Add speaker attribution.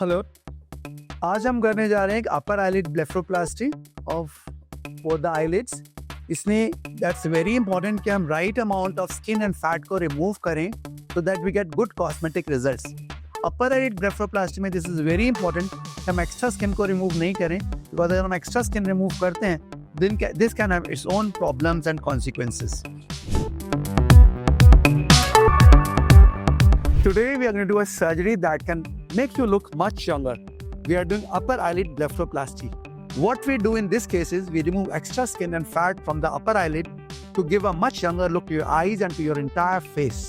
Speaker 1: Hello. आज हम करने जा रहे हैं एक upper eyelid blepharoplasty of both the eyelids. इसमें दैट्स वेरी इंपॉर्टेंट कि हम right amount of skin and fat को रिमूव करें so that we get good cosmetic results. Upper eyelid blepharoplasty में दिस इज वेरी इंपॉर्टेंट कि हम extra skin को remove नहीं करें, बिकॉज अगर हम एक्स्ट्रा स्किन रिमूव करते हैं this can have its own problems and consequences. Today we are going to do a surgery that can make you look much younger. We are doing upper eyelid blepharoplasty. What we do in this case is we remove extra skin and fat from the upper eyelid to give a much younger look to your eyes and to your entire face.